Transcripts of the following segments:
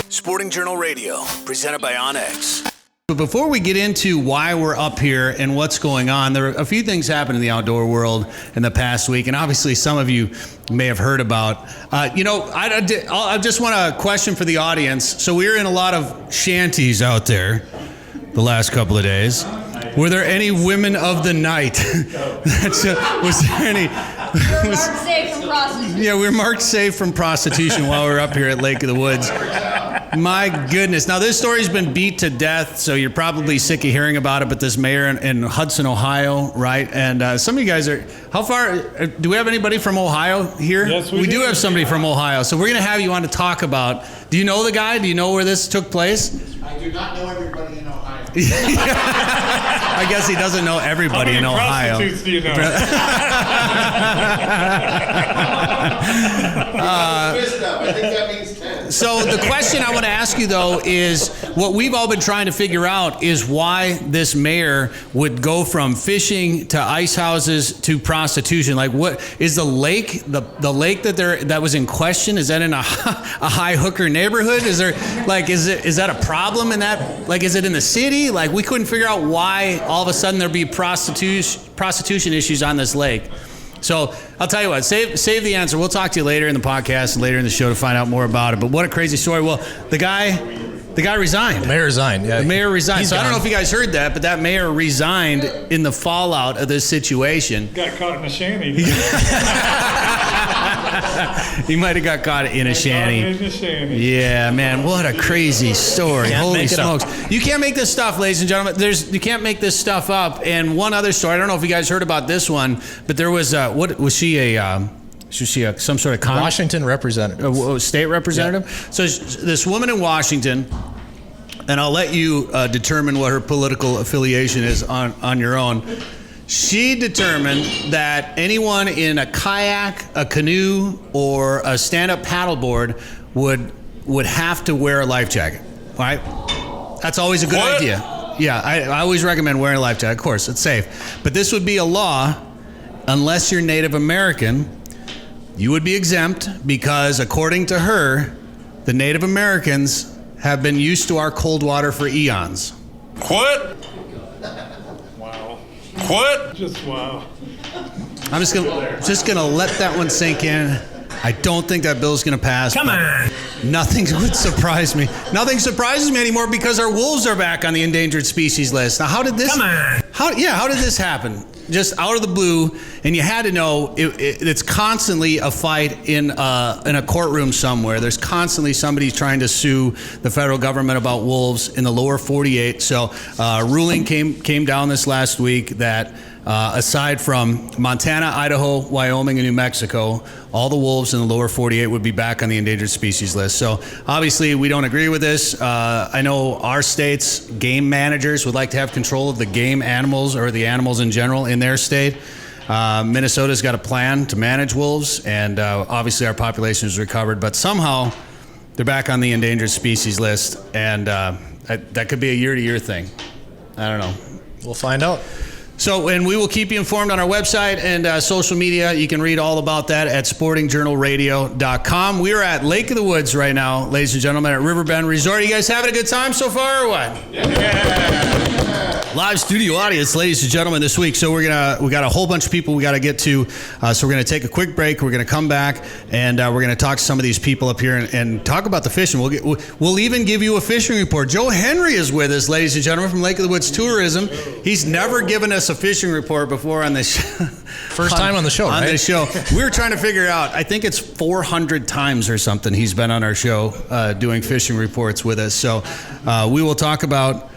Sporting Journal Radio, presented by Onyx. But before we get into why we're up here and what's going on, there are a few things happened in the outdoor world in the past week, and obviously some of you may have heard about. I just want a question for the audience. So we were in a lot of shanties out there the last couple of days. Were there any women of the night? Was there any? We're marked safe from prostitution. Yeah, we were marked safe from prostitution while we were up here at Lake of the Woods. My goodness. Now, this story's been beat to death, so you're probably sick of hearing about it, but this mayor in Hudson, Ohio, right? And some of you guys are, how far, do we have anybody from Ohio here? Yes, we do. do have somebody from Ohio, so we're going to have you on to talk about, do you know the guy? Do you know where this took place? I do not know everybody in Ohio. I guess he doesn't know everybody in Ohio. How many prostitutes do you know? I think that means 10. So the question I want to ask you, though, is what we've all been trying to figure out is why this mayor would go from fishing to ice houses to prostitution. Like, what is the lake? The lake that was in question, is that in a high hooker neighborhood? Is there is that a problem in that? Like, is it in the city? Like, we couldn't figure out why all of a sudden there'd be prostitution issues on this lake. So I'll tell you what, save the answer. We'll talk to you later in the podcast and later in the show to find out more about it. But what a crazy story. Well, the guy resigned. The mayor resigned, yeah. The mayor resigned. So gone. I don't know if you guys heard that, but that mayor resigned in the fallout of this situation. Got caught in a shanty. He might have got caught in a shanty. Yeah, man, what a crazy story. Holy smokes. You can't make this stuff, ladies and gentlemen. You can't make this stuff up. And one other story, I don't know if you guys heard about this one, but there was, what was she some sort of Washington representative. State representative? Yeah. So this woman in Washington, and I'll let you determine what her political affiliation is on your own. She determined that anyone in a kayak, a canoe, or a stand-up paddleboard would have to wear a life jacket, right? That's always a good idea. Yeah, I always recommend wearing a life jacket. Of course, it's safe. But this would be a law unless you're Native American. You would be exempt because, according to her, the Native Americans have been used to our cold water for eons. What? Wow. What? Just wow. I'm just gonna let that one sink in. I don't think that bill's gonna pass. Come on. Nothing would surprise me. Nothing surprises me anymore because our wolves are back on the endangered species list. Now, how did this? Come on. How did this happen? Just out of the blue, and you had to know it's constantly a fight in a courtroom somewhere. There's constantly somebody trying to sue the federal government about wolves in the lower 48. So ruling came down this last week that aside from Montana, Idaho, Wyoming, and New Mexico, all the wolves in the lower 48 would be back on the endangered species list. So obviously we don't agree with this. I know our state's game managers would like to have control of the game animals or the animals in general in their state. Minnesota's got a plan to manage wolves, and obviously our population is recovered, but somehow they're back on the endangered species list, and that could be a year-to-year thing. I don't know. We'll find out. So, and we will keep you informed on our website and social media. You can read all about that at sportingjournalradio.com. We are at Lake of the Woods right now, ladies and gentlemen, at Riverbend Resort. You guys having a good time so far or what? Yeah. Live studio audience, ladies and gentlemen, this week. So we got a whole bunch of people we got to get to. So we're going to take a quick break. We're going to come back and we're going to talk to some of these people up here and talk about the fishing. We'll even give you a fishing report. Joe Henry is with us, ladies and gentlemen, from Lake of the Woods Tourism. He's never given us a fishing report before on this show. First time on the show, right? On this show. We were trying to figure out, I think it's 400 times or something he's been on our show doing fishing reports with us. So we will talk about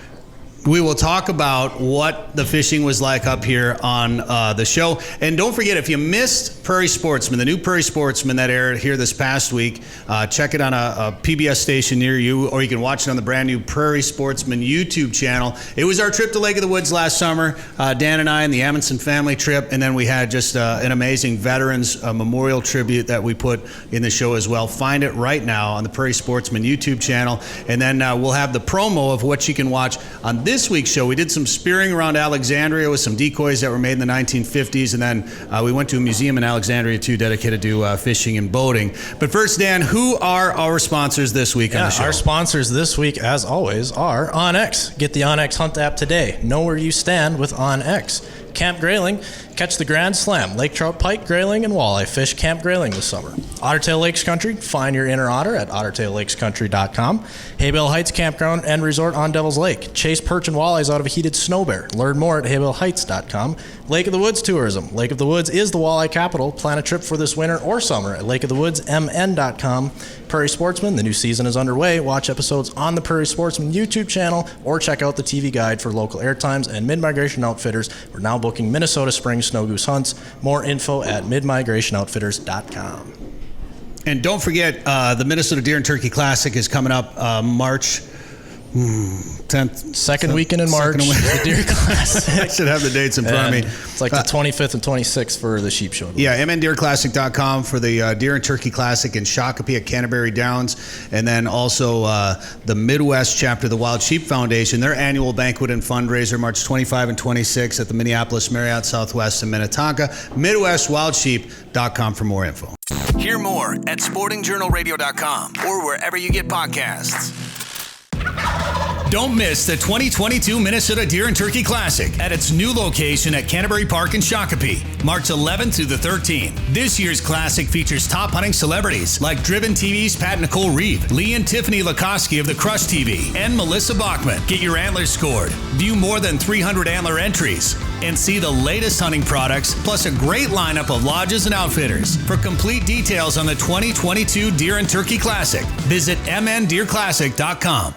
what the fishing was like up here on the show. And don't forget, if you missed Prairie Sportsman, the new Prairie Sportsman that aired here this past week, check it on a PBS station near you, or you can watch it on the brand new Prairie Sportsman YouTube channel. It was our trip to Lake of the Woods last summer, Dan and I and the Amundson family trip, and then we had just an amazing Veterans Memorial tribute that we put in the show as well. Find it right now on the Prairie Sportsman YouTube channel, and then we'll have the promo of what you can watch on this this week's show, we did some spearing around Alexandria with some decoys that were made in the 1950s, and then we went to a museum in Alexandria, too, dedicated to fishing and boating. But first, Dan, who are our sponsors this week on the show? Our sponsors this week, as always, are OnX. Get the OnX Hunt app today. Know where you stand with OnX. Camp Grayling, catch the Grand Slam, lake trout, pike, grayling, and walleye fish Camp Grayling this summer. Ottertail Lakes Country, find your inner otter at ottertaillakescountry.com. Haybale Heights Campground and Resort on Devil's Lake. Chase perch and walleyes out of a heated snow bear. Learn more at haybeleheights.com. Lake of the Woods Tourism. Lake of the Woods is the walleye capital. Plan a trip for this winter or summer at lakeofthewoodsmn.com. Prairie Sportsman, the new season is underway. Watch episodes on the Prairie Sportsman YouTube channel or check out the TV guide for local airtimes. And Mid-Migration Outfitters, we're now booking Minnesota spring snow goose hunts. More info at midmigrationoutfitters.com. And don't forget, the Minnesota Deer and Turkey Classic is coming up March 10th. Second weekend in March, the Deer Classic. I should have the dates in front of me. It's like the 25th and 26th for the sheep show. Yeah, mndeerclassic.com for the Deer and Turkey Classic in Shakopee at Canterbury Downs. And then also the Midwest chapter of the Wild Sheep Foundation, their annual banquet and fundraiser, March 25 and 26 at the Minneapolis Marriott Southwest in Minnetonka. MidwestWildSheep.com for more info. Hear more at sportingjournalradio.com or wherever you get podcasts. Don't miss the 2022 Minnesota Deer and Turkey Classic at its new location at Canterbury Park in Shakopee, March 11th through the 13th. This year's Classic features top hunting celebrities like Driven TV's Pat Nicole Reeve, Lee and Tiffany Lukoski of the Crush TV, and Melissa Bachman. Get your antlers scored, view more than 300 antler entries, and see the latest hunting products, plus a great lineup of lodges and outfitters. For complete details on the 2022 Deer and Turkey Classic, visit mndeerclassic.com.